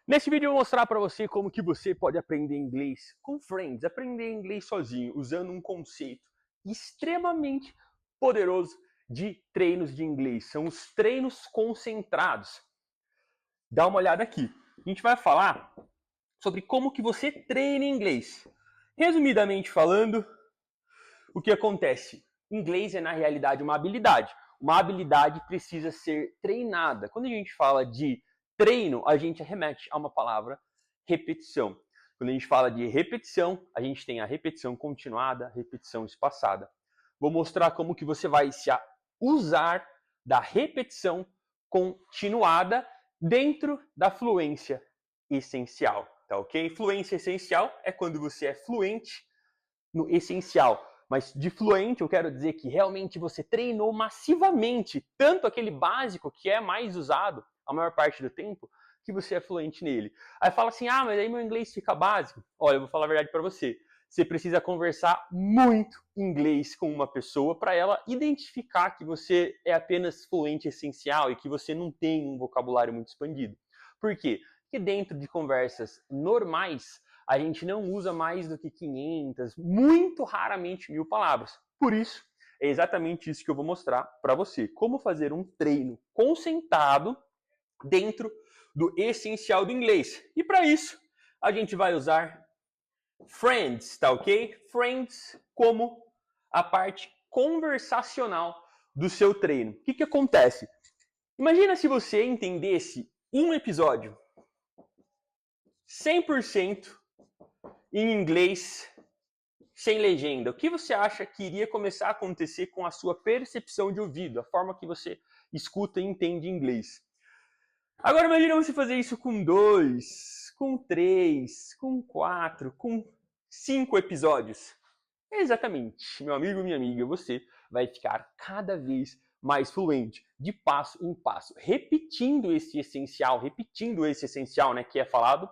Nesse vídeo eu vou mostrar para você como que você pode aprender inglês com friends, aprender inglês sozinho, usando um conceito extremamente poderoso de treinos de inglês. São os treinos concentrados. Dá uma olhada aqui. A gente vai falar sobre como que você treina inglês. Resumidamente falando, o que acontece? Inglês é na realidade uma habilidade. Uma habilidade precisa ser treinada. Quando a gente fala de treino, a gente remete a uma palavra repetição. Quando a gente fala de repetição, a gente tem a repetição continuada, repetição espaçada. Vou mostrar como que você vai se usar da repetição continuada dentro da fluência essencial, tá ok? Fluência essencial é quando você é fluente no essencial. Mas de fluente eu quero dizer que realmente você treinou massivamente, tanto aquele básico que é mais usado a maior parte do tempo, que você é fluente nele. Aí fala assim, mas aí meu inglês fica básico. Olha, eu vou falar a verdade para você. Você precisa conversar muito inglês com uma pessoa para ela identificar que você é apenas fluente essencial e que você não tem um vocabulário muito expandido. Por quê? Porque dentro de conversas normais, a gente não usa mais do que 500, muito raramente 1000 palavras. Por isso, é exatamente isso que eu vou mostrar para você. Como fazer um treino concentrado dentro do essencial do inglês. E para isso, a gente vai usar friends, tá ok? Friends como a parte conversacional do seu treino. O que acontece? Imagina se você entendesse um episódio 100% em inglês, sem legenda. O que você acha que iria começar a acontecer com a sua percepção de ouvido, a forma que você escuta e entende inglês? Agora imagina você fazer isso com 2, com 3, com 4, com 5 episódios. Exatamente, meu amigo, minha amiga, você vai ficar cada vez mais fluente, de passo em passo, repetindo esse essencial, né, que é falado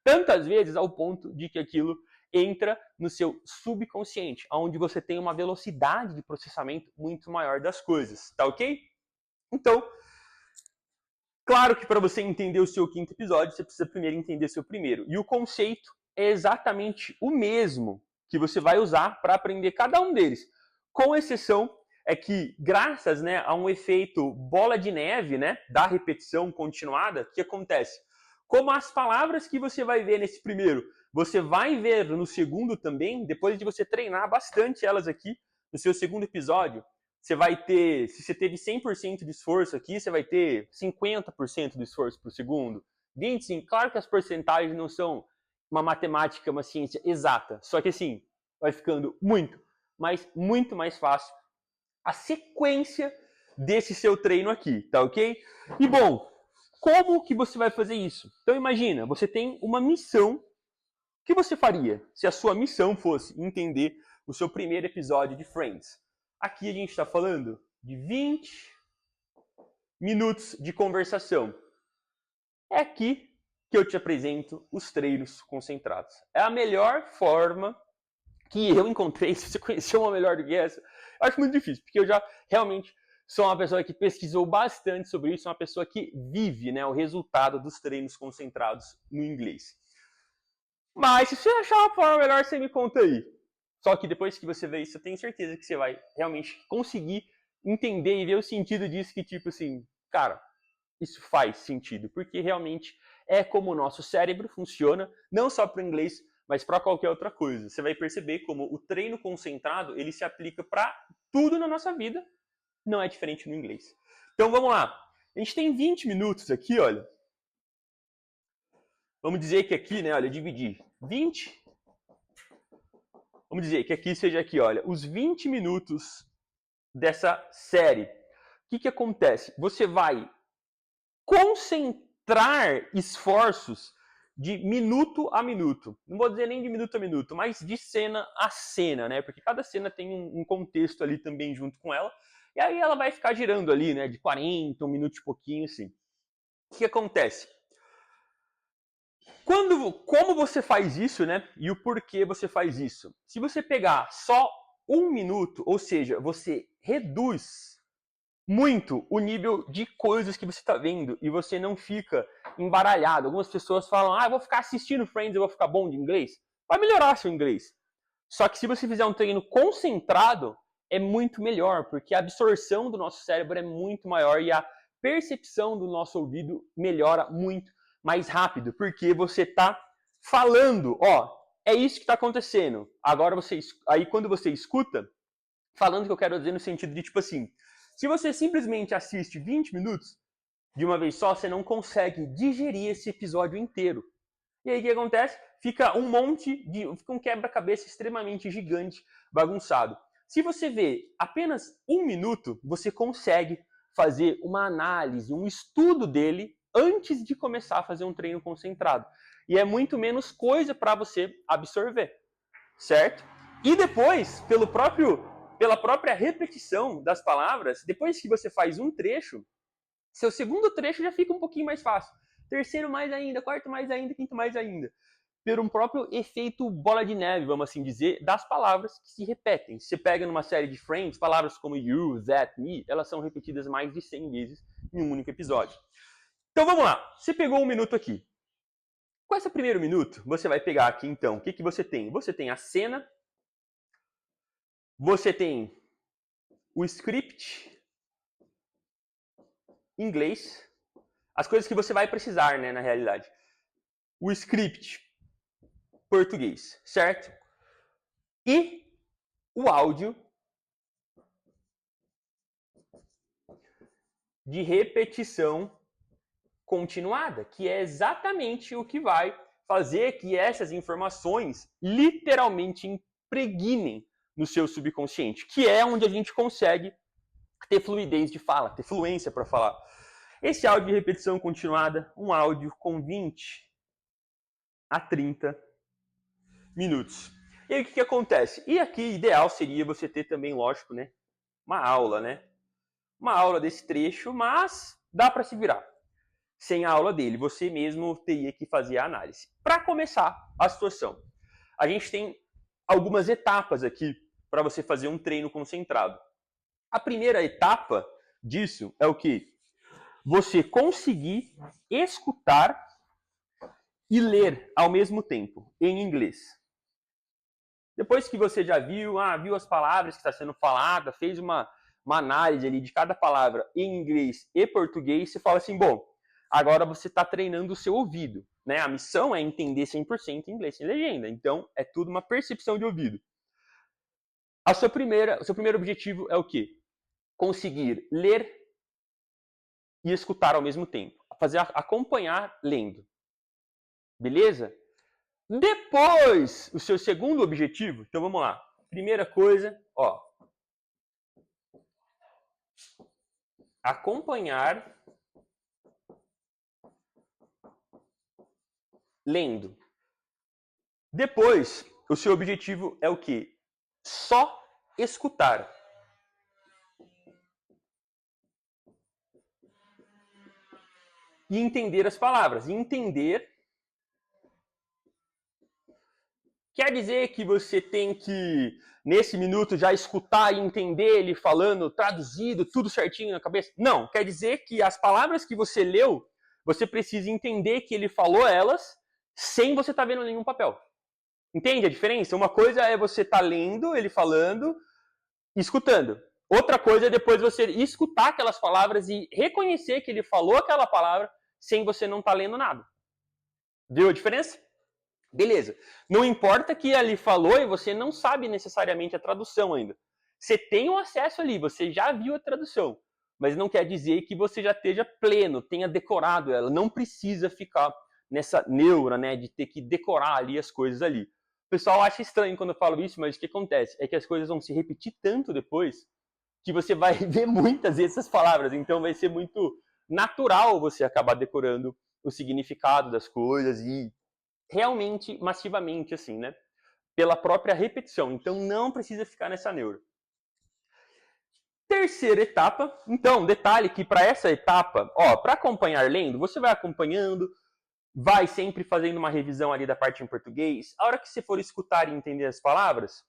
tantas vezes ao ponto de que aquilo entra no seu subconsciente, onde você tem uma velocidade de processamento muito maior das coisas, tá ok? Então, claro que para você entender o seu quinto episódio, você precisa primeiro entender seu primeiro. E o conceito é exatamente o mesmo que você vai usar para aprender cada um deles. Com exceção é que, graças, né, a um efeito bola de neve, né, da repetição continuada, o que acontece? Como as palavras que você vai ver nesse primeiro, você vai ver no segundo também, depois de você treinar bastante elas aqui, no seu segundo episódio, você vai ter, se você teve 100% de esforço aqui, você vai ter 50% do esforço para o segundo, 25%. Claro que as porcentagens não são uma matemática, uma ciência exata, só que assim, vai ficando muito mais fácil a sequência desse seu treino aqui, tá ok? E bom, como que você vai fazer isso? Então imagina, você tem uma missão. O que você faria se a sua missão fosse entender o seu primeiro episódio de Friends? Aqui a gente está falando de 20 minutos de conversação. É aqui que eu te apresento os treinos concentrados. É a melhor forma que eu encontrei. Se você conheceu uma melhor do que essa, eu acho muito difícil, porque eu já realmente sou uma pessoa que pesquisou bastante sobre isso, uma pessoa que vive, né, o resultado dos treinos concentrados no inglês. Mas se você achar uma forma melhor, você me conta aí. Só que depois que você vê isso, eu tenho certeza que você vai realmente conseguir entender e ver o sentido disso, que tipo assim, cara, isso faz sentido, porque realmente é como o nosso cérebro funciona, não só para o inglês, mas para qualquer outra coisa. Você vai perceber como o treino concentrado, ele se aplica para tudo na nossa vida, não é diferente no inglês. Então vamos lá. A gente tem 20 minutos aqui, olha. Vamos dizer que aqui, né, olha, dividir 20. Vamos dizer que aqui seja aqui, olha, os 20 minutos dessa série. O que acontece? Você vai concentrar esforços de minuto a minuto. Não vou dizer nem de minuto a minuto, mas de cena a cena, né? Porque cada cena tem um contexto ali também junto com ela. E aí ela vai ficar girando ali, né? De 40, um minuto e pouquinho, assim. O que acontece? Como você faz isso, né? E o porquê você faz isso? Se você pegar só um minuto, ou seja, você reduz muito o nível de coisas que você está vendo e você não fica embaralhado. Algumas pessoas falam, eu vou ficar assistindo Friends, eu vou ficar bom de inglês. Vai melhorar seu inglês. Só que se você fizer um treino concentrado, é muito melhor, porque a absorção do nosso cérebro é muito maior e a percepção do nosso ouvido melhora muito mais rápido, porque você está falando, é isso que está acontecendo. Agora aí quando você escuta, falando que eu quero dizer no sentido de tipo assim, se você simplesmente assiste 20 minutos de uma vez só, você não consegue digerir esse episódio inteiro. E aí o que acontece? Fica um quebra-cabeça extremamente gigante, bagunçado. Se você vê apenas 1 minuto, você consegue fazer uma análise, um estudo dele antes de começar a fazer um treino concentrado. E é muito menos coisa para você absorver, certo? E depois, pela própria repetição das palavras, depois que você faz um trecho, seu segundo trecho já fica um pouquinho mais fácil. Terceiro mais ainda, quarto mais ainda, quinto mais ainda. Por um próprio efeito bola de neve, vamos assim dizer, das palavras que se repetem. Você pega numa série de Friends, palavras como you, that, me, elas são repetidas mais de 100 vezes em um único episódio. Então vamos lá, você pegou 1 minuto aqui. Com esse primeiro minuto, você vai pegar aqui então, o que você tem? Você tem a cena, você tem o script em inglês, as coisas que você vai precisar, né, na realidade. O script português, certo? E o áudio de repetição continuada, que é exatamente o que vai fazer que essas informações literalmente impregnem no seu subconsciente, que é onde a gente consegue ter fluidez de fala, ter fluência para falar. Esse áudio de repetição continuada, um áudio com 20 a 30 minutos. E aí o que acontece? E aqui ideal seria você ter também, lógico, né, uma aula, né? Uma aula desse trecho, mas dá para se virar. Sem a aula dele, você mesmo teria que fazer a análise. Para começar a situação, a gente tem algumas etapas aqui para você fazer um treino concentrado. A primeira etapa disso é o que? Você conseguir escutar e ler ao mesmo tempo, em inglês. Depois que você já viu as palavras que está sendo falada, fez uma análise ali de cada palavra em inglês e português, você fala assim, bom, agora você está treinando o seu ouvido, né? A missão é entender 100% inglês sem legenda, então é tudo uma percepção de ouvido. O seu primeiro objetivo é o quê? Conseguir ler e escutar ao mesmo tempo, acompanhar lendo. Beleza? Depois, o seu segundo objetivo, então vamos lá. Primeira coisa, acompanhar lendo. Depois, o seu objetivo é o quê? Só escutar. E entender as palavras. E entender quer dizer que você tem que, nesse minuto, já escutar e entender ele falando, traduzido, tudo certinho na cabeça? Não, quer dizer que as palavras que você leu, você precisa entender que ele falou elas sem você estar vendo nenhum papel. Entende a diferença? Uma coisa é você estar lendo ele falando e escutando. Outra coisa é depois você escutar aquelas palavras e reconhecer que ele falou aquela palavra sem você não estar lendo nada. Viu a diferença? Beleza. Não importa que ali falou e você não sabe necessariamente a tradução ainda. Você tem um acesso ali, você já viu a tradução. Mas não quer dizer que você já esteja pleno, tenha decorado ela. Não precisa ficar nessa neura, né, de ter que decorar ali as coisas ali. O pessoal acha estranho quando eu falo isso, mas o que acontece? É que as coisas vão se repetir tanto depois que você vai ver muitas dessas palavras. Então vai ser muito natural você acabar decorando o significado das coisas e realmente, massivamente, assim, né? Pela própria repetição. Então, não precisa ficar nessa neura. Terceira etapa. Então, detalhe que para essa etapa, para acompanhar lendo, você vai acompanhando, vai sempre fazendo uma revisão ali da parte em português. A hora que você for escutar e entender as palavras,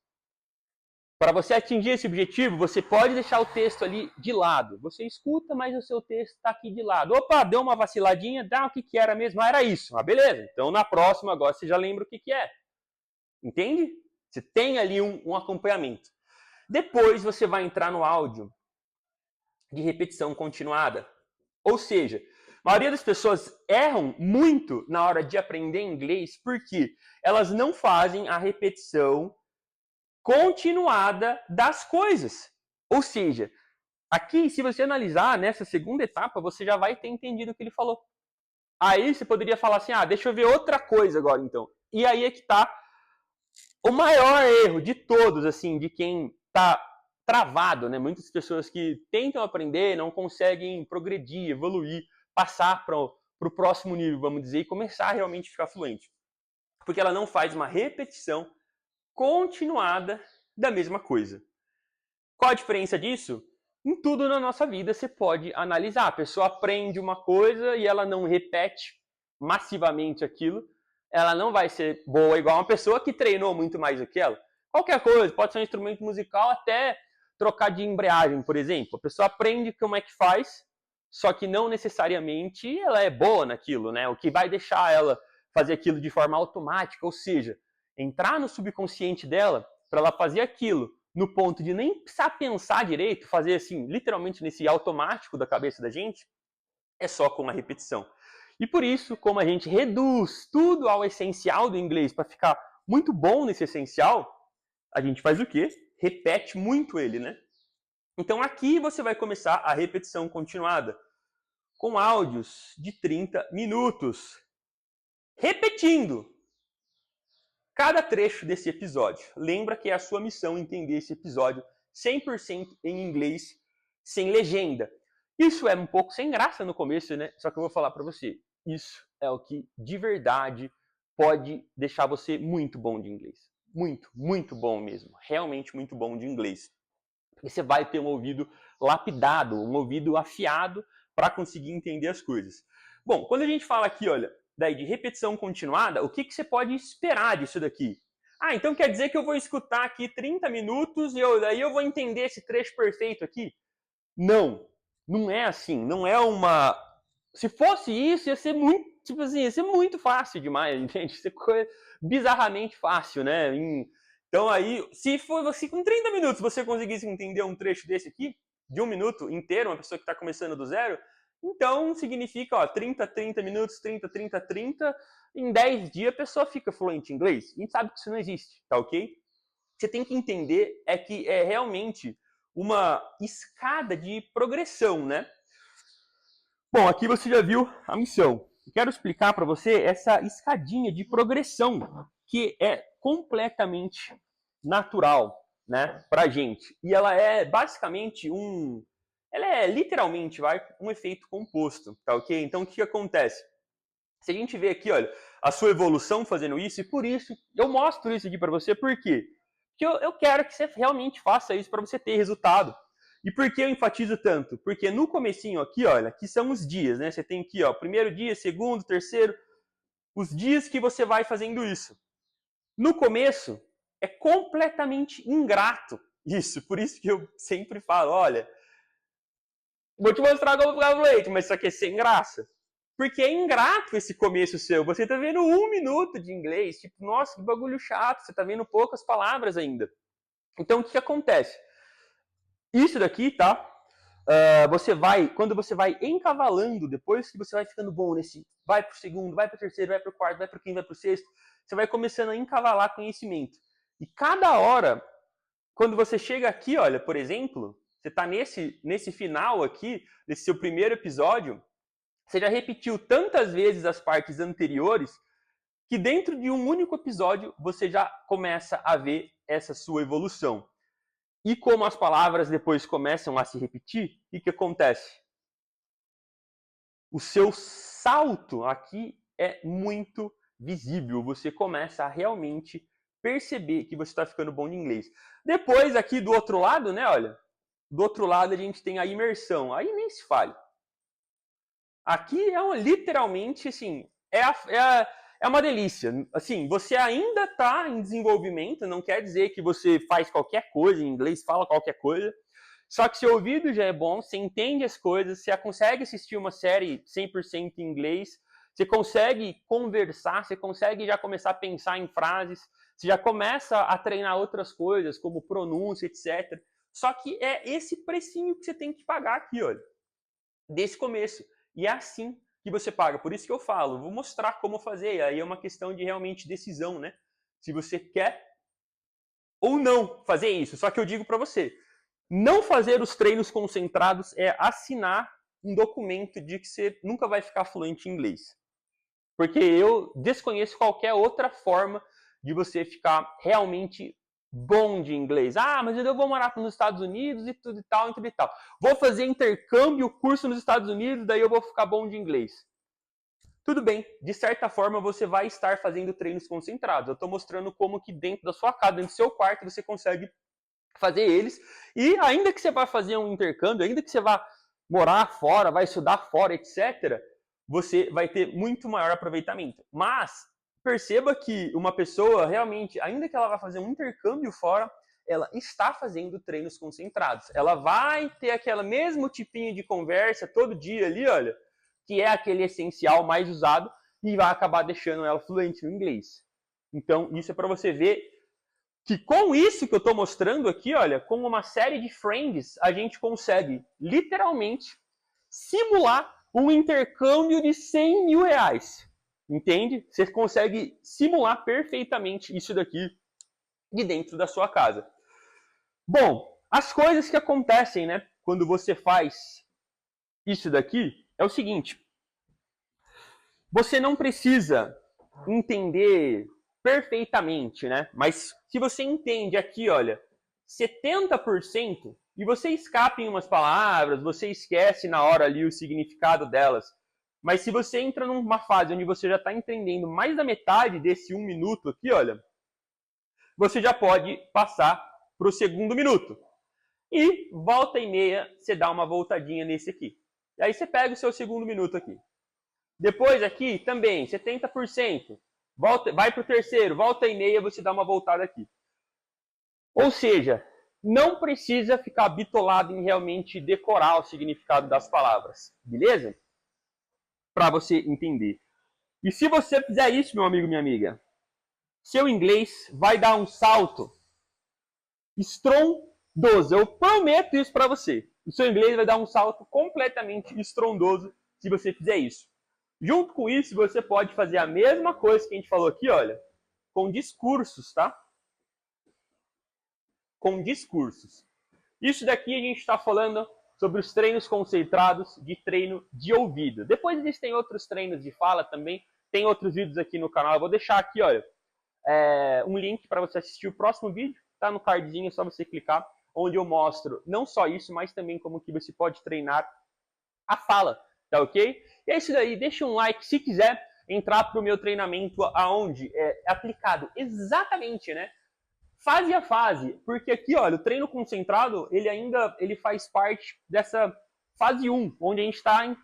Para você atingir esse objetivo, você pode deixar o texto ali de lado. Você escuta, mas o seu texto está aqui de lado. Opa, deu uma vaciladinha, o que era mesmo? Ah, era isso. Ah, beleza. Então, na próxima, agora você já lembra o que é. Entende? Você tem ali um acompanhamento. Depois, você vai entrar no áudio de repetição continuada. Ou seja, a maioria das pessoas erram muito na hora de aprender inglês porque elas não fazem a repetição continuada das coisas. Ou seja, aqui, se você analisar nessa segunda etapa, você já vai ter entendido o que ele falou. Aí você poderia falar assim, deixa eu ver outra coisa agora então. E aí é que está o maior erro de todos, assim, de quem está travado, né? Muitas pessoas que tentam aprender, não conseguem progredir, evoluir, passar para o próximo nível, vamos dizer, e começar a realmente ficar fluente. Porque ela não faz uma repetição continuada da mesma coisa. Qual a diferença disso? Em tudo na nossa vida você pode analisar. A pessoa aprende uma coisa e ela não repete massivamente aquilo, ela não vai ser boa igual uma pessoa que treinou muito mais do que ela. Qualquer coisa, pode ser um instrumento musical, até trocar de embreagem, por exemplo. A pessoa aprende como é que faz, só que não necessariamente ela é boa naquilo, né? O que vai deixar ela fazer aquilo de forma automática, ou seja, entrar no subconsciente dela para ela fazer aquilo no ponto de nem precisar pensar direito, fazer assim, literalmente nesse automático da cabeça da gente, é só com a repetição. E por isso, como a gente reduz tudo ao essencial do inglês para ficar muito bom nesse essencial, a gente faz o quê? Repete muito ele, né? Então aqui você vai começar a repetição continuada, com áudios de 30 minutos. Repetindo cada trecho desse episódio. Lembra que é a sua missão entender esse episódio 100% em inglês, sem legenda. Isso é um pouco sem graça no começo, né? Só que eu vou falar para você. Isso é o que de verdade pode deixar você muito bom de inglês. Muito, muito bom mesmo. Realmente muito bom de inglês. Porque você vai ter um ouvido lapidado, um ouvido afiado para conseguir entender as coisas. Bom, quando a gente fala aqui, olha, daí de repetição continuada, o que você pode esperar disso daqui? Então quer dizer que eu vou escutar aqui 30 minutos e daí eu vou entender esse trecho perfeito aqui? Não, não é assim, não é uma... Se fosse isso, ia ser muito, tipo assim, ia ser muito fácil demais, entende? Ia ser coisa bizarramente fácil, né? Então aí, se com 30 minutos você conseguisse entender um trecho desse aqui, de 1 minuto inteiro, uma pessoa que está começando do zero, então significa, 30 minutos, 30, em 10 dias a pessoa fica fluente em inglês. A gente sabe que isso não existe, tá ok? Você tem que entender que é realmente uma escada de progressão, né? Bom, aqui você já viu a missão. Quero explicar para você essa escadinha de progressão que é completamente natural, né, pra gente. E ela é basicamente ela é literalmente, um efeito composto, tá ok? Então o que acontece? Se a gente vê aqui, olha, a sua evolução fazendo isso, e por isso eu mostro isso aqui para você, por quê? Porque eu quero que você realmente faça isso para você ter resultado. E por que eu enfatizo tanto? Porque no comecinho aqui, olha, que são os dias, né? Você tem aqui, primeiro dia, segundo, terceiro, os dias que você vai fazendo isso. No começo, é completamente ingrato isso. Por isso que eu sempre falo, olha, vou te mostrar como ficar fluente, mas isso aqui é sem graça. Porque é ingrato esse começo seu. Você tá vendo 1 minuto de inglês, tipo, nossa, que bagulho chato, você tá vendo poucas palavras ainda. Então, o que acontece? Isso daqui, tá? Quando você vai encavalando, depois que você vai ficando bom nesse, vai pro segundo, vai pro terceiro, vai pro quarto, vai pro quinto, vai pro sexto, você vai começando a encavalar conhecimento. E cada hora, quando você chega aqui, olha, por exemplo, você tá nesse final aqui, desse seu primeiro episódio, você já repetiu tantas vezes as partes anteriores que dentro de um único episódio você já começa a ver essa sua evolução. E como as palavras depois começam a se repetir, o que acontece? O seu salto aqui é muito visível. Você começa a realmente perceber que você está ficando bom de inglês. Depois, aqui do outro lado, né, olha, do outro lado a gente tem a imersão. Aí nem se fale. Aqui é literalmente, assim, é uma delícia. Assim, você ainda está em desenvolvimento, não quer dizer que você faz qualquer coisa em inglês, fala qualquer coisa. Só que seu ouvido já é bom, você entende as coisas, você consegue assistir uma série 100% em inglês, você consegue conversar, você consegue já começar a pensar em frases, você já começa a treinar outras coisas, como pronúncia, etc. Só que é esse precinho que você tem que pagar aqui, olha, desse começo. E é assim que você paga. Por isso que eu falo, vou mostrar como fazer. Aí é uma questão de realmente decisão, né? Se você quer ou não fazer isso. Só que eu digo para você, não fazer os treinos concentrados é assinar um documento de que você nunca vai ficar fluente em inglês. Porque eu desconheço qualquer outra forma de você ficar realmente bom de inglês. Ah, mas eu vou morar nos Estados Unidos e tudo e tal, e tudo e tal. Vou fazer intercâmbio, curso nos Estados Unidos, daí eu vou ficar bom de inglês. Tudo bem, de certa forma você vai estar fazendo treinos concentrados. Eu estou mostrando como que dentro da sua casa, dentro do seu quarto, você consegue fazer eles. E ainda que você vá fazer um intercâmbio, ainda que você vá morar fora, vai estudar fora, etc., você vai ter muito maior aproveitamento. Mas perceba que uma pessoa realmente, ainda que ela vá fazer um intercâmbio fora, ela está fazendo treinos concentrados. Ela vai ter aquele mesmo tipinho de conversa todo dia ali, olha, que é aquele essencial mais usado e vai acabar deixando ela fluente no inglês. Então, isso é para você ver que com isso que eu estou mostrando aqui, olha, com uma série de friends, a gente consegue literalmente simular um intercâmbio de 100 mil reais. Entende? Você consegue simular perfeitamente isso daqui de dentro da sua casa. Bom, as coisas que acontecem, né, quando você faz isso daqui é o seguinte. Você não precisa entender perfeitamente, né? Mas se você entende aqui, olha, 70% e você escapa em umas palavras, você esquece na hora ali o significado delas. Mas se você entra numa fase onde você já está entendendo mais da metade desse 1 minuto aqui, olha, você já pode passar para o segundo minuto. E volta e meia, você dá uma voltadinha nesse aqui. E aí você pega o seu segundo minuto aqui. Depois aqui também, 70%. Vai para o terceiro, volta e meia, você dá uma voltada aqui. Ou seja, não precisa ficar bitolado em realmente decorar o significado das palavras, beleza? Para você entender. E se você fizer isso, meu amigo, minha amiga, seu inglês vai dar um salto estrondoso. Eu prometo isso para você. O seu inglês vai dar um salto completamente estrondoso se você fizer isso. Junto com isso, você pode fazer a mesma coisa que a gente falou aqui, olha, com discursos, tá? Com discursos. Isso daqui a gente está falando sobre os treinos concentrados de treino de ouvido. Depois existem outros treinos de fala também. Tem outros vídeos aqui no canal. Eu vou deixar aqui, olha, um link para você assistir o próximo vídeo. Tá no cardzinho, é só você clicar, onde eu mostro não só isso, mas também como que você pode treinar a fala, tá ok? E é isso daí, deixa um like se quiser entrar para o meu treinamento aonde é aplicado exatamente, né? Fase a fase, porque aqui, olha, o treino concentrado, ele faz parte dessa fase 1, onde a gente está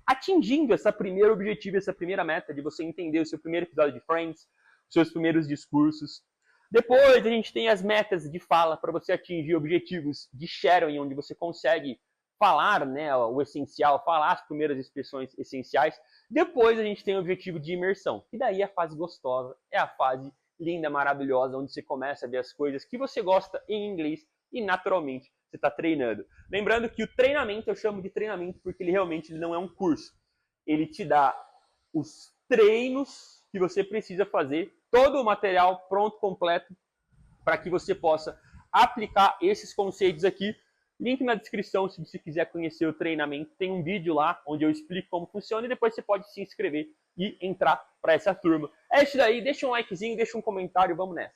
atingindo esse primeiro objetivo, essa primeira meta de você entender o seu primeiro episódio de Friends, os seus primeiros discursos. Depois a gente tem as metas de fala para você atingir objetivos de shadowing, onde você consegue falar, né, o essencial, falar as primeiras expressões essenciais. Depois a gente tem o objetivo de imersão, e daí a fase gostosa, é a fase linda, maravilhosa, onde você começa a ver as coisas que você gosta em inglês e naturalmente você está treinando. Lembrando que o treinamento eu chamo de treinamento porque ele realmente não é um curso. Ele te dá os treinos que você precisa fazer, todo o material pronto, completo, para que você possa aplicar esses conceitos aqui. Link na descrição se você quiser conhecer o treinamento. Tem um vídeo lá onde eu explico como funciona e depois você pode se inscrever e entrar para essa turma. É isso daí, deixa um likezinho, deixa um comentário, vamos nessa.